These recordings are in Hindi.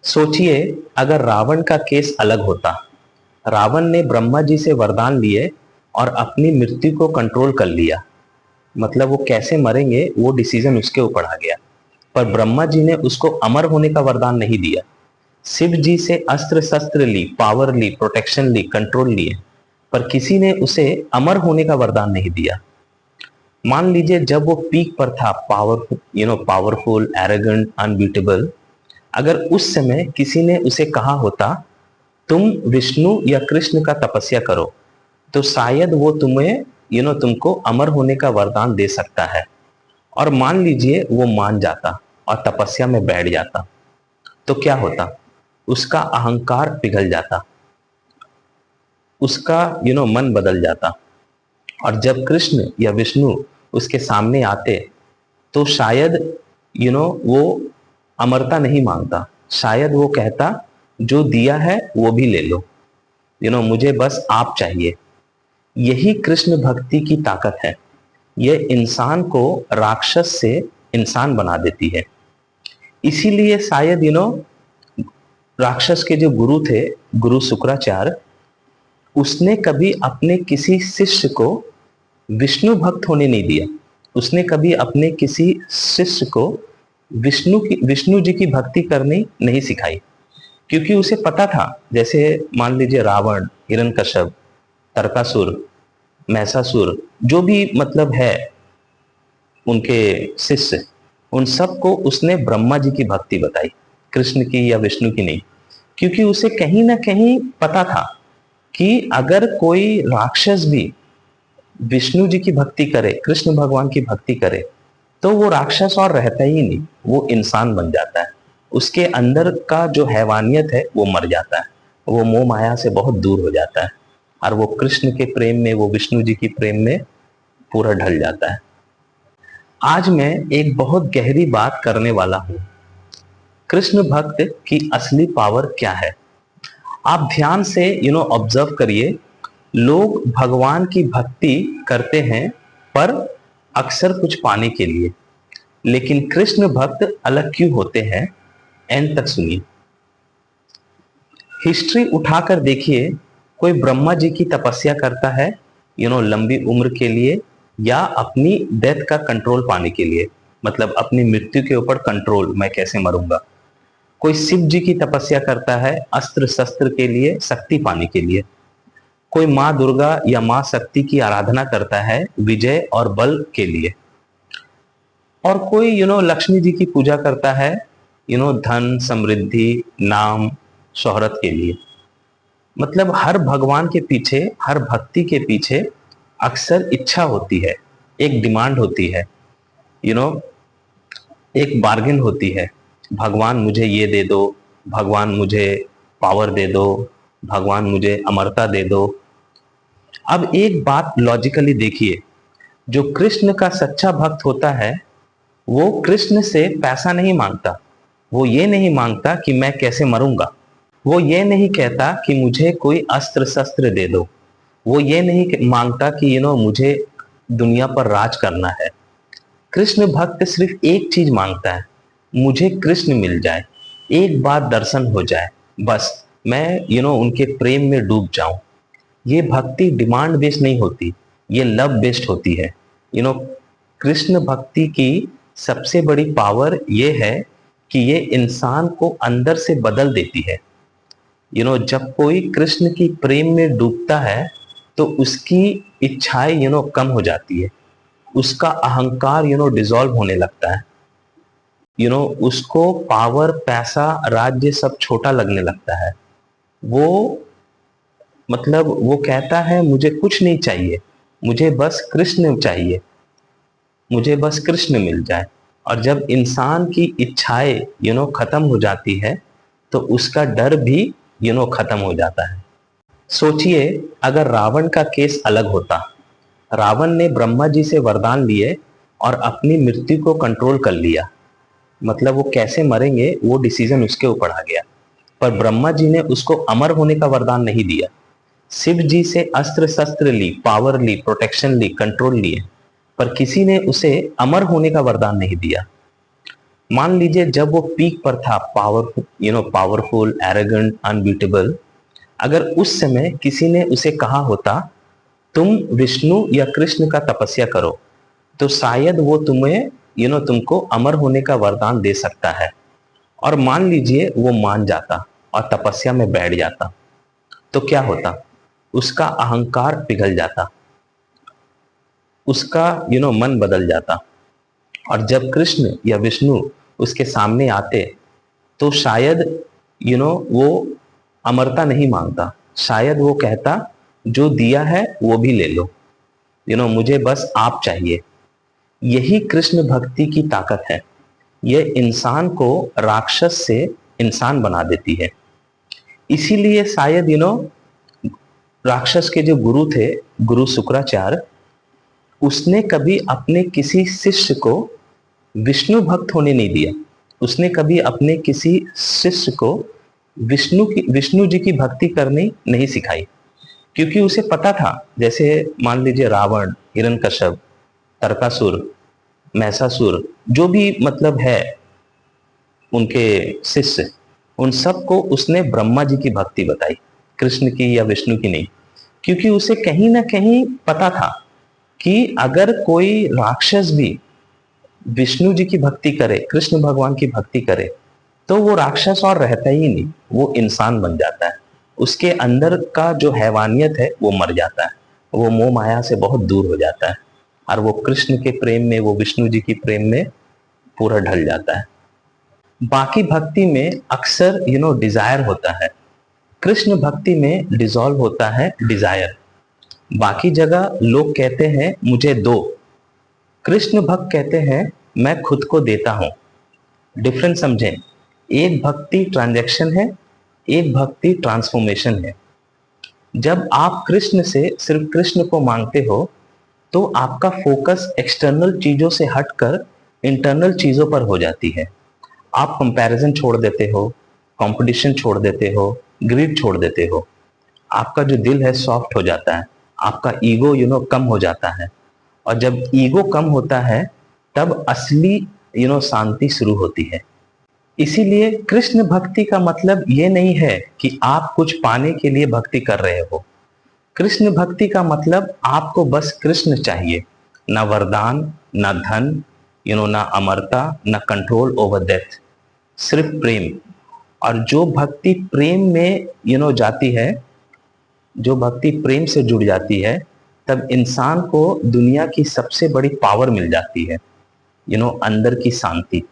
सोचिए, अगर रावण का केस अलग होता। रावण ने ब्रह्मा जी से वरदान लिए और अपनी मृत्यु को कंट्रोल कर लिया। मतलब वो कैसे मरेंगे वो डिसीजन उसके ऊपर आ गया। पर ब्रह्मा जी ने उसको अमर होने का वरदान नहीं दिया। शिव जी से अस्त्र शस्त्र ली, पावर ली, प्रोटेक्शन ली, कंट्रोल लिए, पर किसी ने उसे अमर होने का वरदान नहीं दिया। मान लीजिए जब वो पीक पर था, पावरफुल, एरोगेंट, अनबीटेबल, अगर उस समय किसी ने उसे कहा होता तुम विष्णु या कृष्ण का तपस्या करो, तो शायद वो तुम्हें तुमको अमर होने का वरदान दे सकता है। और मान लीजिए वो मान जाता और तपस्या में बैठ जाता, तो क्या होता? उसका अहंकार पिघल जाता, उसका मन बदल जाता। और जब कृष्ण या विष्णु उसके सामने आते, तो शायद वो अमरता नहीं मांगता। शायद वो कहता जो दिया है वो भी ले लो, मुझे बस आप चाहिए। यही कृष्ण भक्ति की ताकत है। यह इंसान को राक्षस से इंसान बना देती है। इसीलिए शायद राक्षस के जो गुरु थे, गुरु शुक्राचार्य, उसने कभी अपने किसी शिष्य को विष्णु भक्त होने नहीं दिया। उसने कभी अपने किसी शिष्य को विष्णु जी की भक्ति करनी नहीं सिखाई, क्योंकि उसे पता था, जैसे मान लीजिए रावण, हिरण्यकश्यप, तारकासुर, महिषासुर, जो भी मतलब है उनके शिष्य, उन सबको उसने ब्रह्मा जी की भक्ति बताई, कृष्ण की या विष्णु की नहीं। क्योंकि उसे कहीं ना कहीं पता था कि अगर कोई राक्षस भी विष्णु जी की भक्ति करे, कृष्ण भगवान की भक्ति करे, तो वो राक्षस और रहता ही नहीं, वो इंसान बन जाता है। उसके अंदर का जो हैवानियत है वो मर जाता है, वो मोह माया से बहुत दूर हो जाता है, और वो कृष्ण के प्रेम में, वो विष्णु जी की प्रेम में पूरा ढल जाता है। आज मैं एक बहुत गहरी बात करने वाला हूं। कृष्ण भक्त की असली पावर क्या है? आप ध्यान से ऑब्जर्व करिए। लोग भगवान की भक्ति करते हैं पर अक्सर कुछ पाने के लिए, लेकिन कृष्ण भक्त अलग क्यों होते हैं? एंड तक सुनिए। हिस्ट्री उठाकर देखिए। कोई ब्रह्मा जी की तपस्या करता है लंबी उम्र के लिए, या अपनी डेथ का कंट्रोल पाने के लिए, मतलब अपनी मृत्यु के ऊपर कंट्रोल, मैं कैसे मरूंगा। कोई शिव जी की तपस्या करता है अस्त्र शस्त्र के लिए, शक्ति पाने के लिए। कोई माँ दुर्गा या माँ शक्ति की आराधना करता है विजय और बल के लिए। और कोई लक्ष्मी जी की पूजा करता है धन, समृद्धि, नाम, शोहरत के लिए। मतलब हर भगवान के पीछे, हर भक्ति के पीछे अक्सर इच्छा होती है, एक डिमांड होती है, एक बार्गेन होती है। भगवान मुझे ये दे दो, भगवान मुझे पावर दे दो, भगवान मुझे अमरता दे दो। अब एक बात लॉजिकली देखिए, जो कृष्ण का सच्चा भक्त होता है वो कृष्ण से पैसा नहीं मांगता। वो ये नहीं मांगता कि मैं कैसे मरूंगा। वो ये नहीं कहता कि मुझे कोई अस्त्र शस्त्र दे दो। वो ये नहीं मांगता कि मुझे दुनिया पर राज करना है। कृष्ण भक्त सिर्फ एक चीज मांगता है, मुझे कृष्ण मिल जाए, एक बार दर्शन हो जाए, बस मैं उनके प्रेम में डूब जाऊं। ये भक्ति डिमांड बेस्ड नहीं होती, ये लव बेस्ड होती है। कृष्ण भक्ति की सबसे बड़ी पावर ये है कि ये इंसान को अंदर से बदल देती है। जब कोई कृष्ण की प्रेम में डूबता है तो उसकी इच्छाएं कम हो जाती है, उसका अहंकार डिसॉल्व होने लगता है। उसको पावर, पैसा, राज्य सब छोटा लगने लगता है। वो मतलब वो कहता है मुझे कुछ नहीं चाहिए, मुझे बस कृष्ण चाहिए, मुझे बस कृष्ण मिल जाए। और जब इंसान की इच्छाएं खत्म हो जाती है तो उसका डर भी खत्म हो जाता है। सोचिए, अगर रावण का केस अलग होता। रावण ने ब्रह्मा जी से वरदान लिए और अपनी मृत्यु को कंट्रोल कर लिया। मतलब वो कैसे मरेंगे वो डिसीजन उसके ऊपर आ गया। पर ब्रह्मा जी ने उसको अमर होने का वरदान नहीं दिया। शिव जी से अस्त्र शस्त्र ली, पावर ली, प्रोटेक्शन ली, कंट्रोल लिए, पर किसी ने उसे अमर होने का वरदान नहीं दिया। मान लीजिए जब वो पीक पर था, पावरफुल, एरोगेंट, अनबीटेबल, अगर उस समय किसी ने उसे कहा होता तुम विष्णु या कृष्ण का तपस्या करो, तो शायद वो तुम्हें तुमको अमर होने का वरदान दे सकता है। और मान लीजिए वो मान जाता और तपस्या में बैठ जाता, तो क्या होता? उसका अहंकार पिघल जाता, उसका मन बदल जाता। और जब कृष्ण या विष्णु उसके सामने आते तो शायद वो अमरता नहीं मांगता, शायद वो कहता जो दिया है वो भी ले लो, मुझे बस आप चाहिए। यही कृष्ण भक्ति की ताकत है। यह इंसान को राक्षस से इंसान बना देती है। इसीलिए शायद राक्षस के जो गुरु थे, गुरु शुक्राचार्य, उसने कभी अपने किसी शिष्य को विष्णु भक्त होने नहीं दिया। उसने कभी अपने किसी शिष्य को विष्णु जी की भक्ति करनी नहीं सिखाई, क्योंकि उसे पता था, जैसे मान लीजिए रावण, हिरण्यकश्यप, तारकासुर, महिषासुर, जो भी मतलब है उनके शिष्य, उन सबको उसने ब्रह्मा जी की भक्ति बताई, कृष्ण की या विष्णु की नहीं। क्योंकि उसे कहीं ना कहीं पता था कि अगर कोई राक्षस भी विष्णु जी की भक्ति करे, कृष्ण भगवान की भक्ति करे, तो वो राक्षस और रहता ही नहीं, वो इंसान बन जाता है। उसके अंदर का जो हैवानियत है वो मर जाता है, वो मोह माया से बहुत दूर हो जाता है, और वो कृष्ण के प्रेम में, वो विष्णु जी की प्रेम में पूरा ढल जाता है। बाकी भक्ति में अक्सर डिजायर होता है, कृष्ण भक्ति में डिसॉल्व होता है डिजायर। बाकी जगह लोग कहते हैं मुझे दो, कृष्ण भक्त कहते हैं मैं खुद को देता हूं। डिफरेंस समझें, एक भक्ति ट्रांजैक्शन है, एक भक्ति ट्रांसफॉर्मेशन है। जब आप कृष्ण से सिर्फ कृष्ण को मांगते हो तो आपका फोकस एक्सटर्नल चीजों से हटकर इंटरनल चीजों पर हो जाती है। आप कंपैरिजन छोड़ देते हो, कंपटीशन छोड़ देते हो, ग्रीड छोड़ देते हो। आपका जो दिल है सॉफ्ट हो जाता है, आपका ईगो कम हो जाता है। और जब ईगो कम होता है तब असली शांति शुरू होती है। इसीलिए कृष्ण भक्ति का मतलब ये नहीं है कि आप कुछ पाने के लिए भक्ति कर रहे हो। कृष्ण भक्ति का मतलब आपको बस कृष्ण चाहिए, ना वरदान, ना धन, ना अमरता, ना कंट्रोल ओवर डेथ, सिर्फ प्रेम। और जो भक्ति प्रेम में जाती है, जो भक्ति प्रेम से जुड़ जाती है, तब इंसान को दुनिया की सबसे बड़ी पावर मिल जाती है, अंदर की शांति।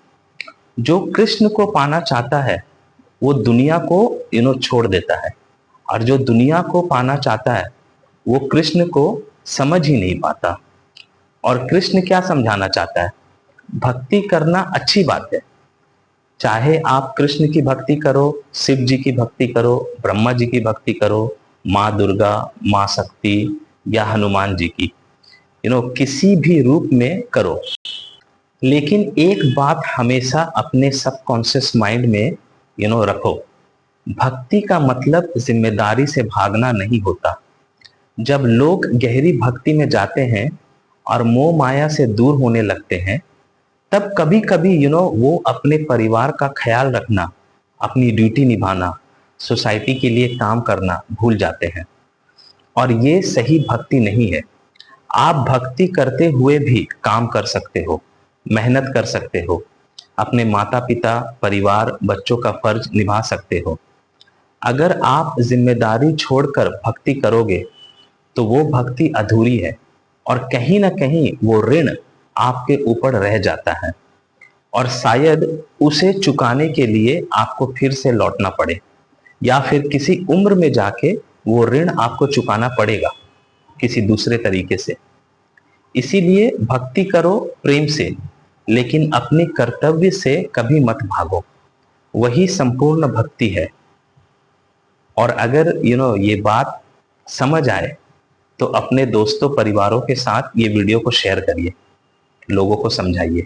जो कृष्ण को पाना चाहता है वो दुनिया को छोड़ देता है, और जो दुनिया को पाना चाहता है वो कृष्ण को समझ ही नहीं पाता। और कृष्ण क्या समझाना चाहता है? भक्ति करना अच्छी बात है, चाहे आप कृष्ण की भक्ति करो, शिव जी की भक्ति करो, ब्रह्मा जी की भक्ति करो, माँ दुर्गा, माँ शक्ति या हनुमान जी की, किसी भी रूप में करो। लेकिन एक बात हमेशा अपने सबकॉन्शियस माइंड में रखो, भक्ति का मतलब जिम्मेदारी से भागना नहीं होता। जब लोग गहरी भक्ति में जाते हैं और मोह माया से दूर होने लगते हैं, तब कभी कभी वो अपने परिवार का ख्याल रखना, अपनी ड्यूटी निभाना, सोसाइटी के लिए काम करना भूल जाते हैं। और ये सही भक्ति नहीं है। आप भक्ति करते हुए भी काम कर सकते हो, मेहनत कर सकते हो, अपने माता पिता, परिवार, बच्चों का फर्ज निभा सकते हो। अगर आप जिम्मेदारी छोड़कर भक्ति करोगे तो वो भक्ति अधूरी है, और कहीं ना कहीं वो ऋण आपके ऊपर रह जाता है, और शायद उसे चुकाने के लिए आपको फिर से लौटना पड़े, या फिर किसी उम्र में जाके वो ऋण आपको चुकाना पड़ेगा किसी दूसरे तरीके से। इसीलिए भक्ति करो प्रेम से, लेकिन अपने कर्तव्य से कभी मत भागो, वही संपूर्ण भक्ति है। और अगर ये बात समझ आए तो अपने दोस्तों, परिवारों के साथ ये वीडियो को शेयर करिए, लोगों को समझाइए।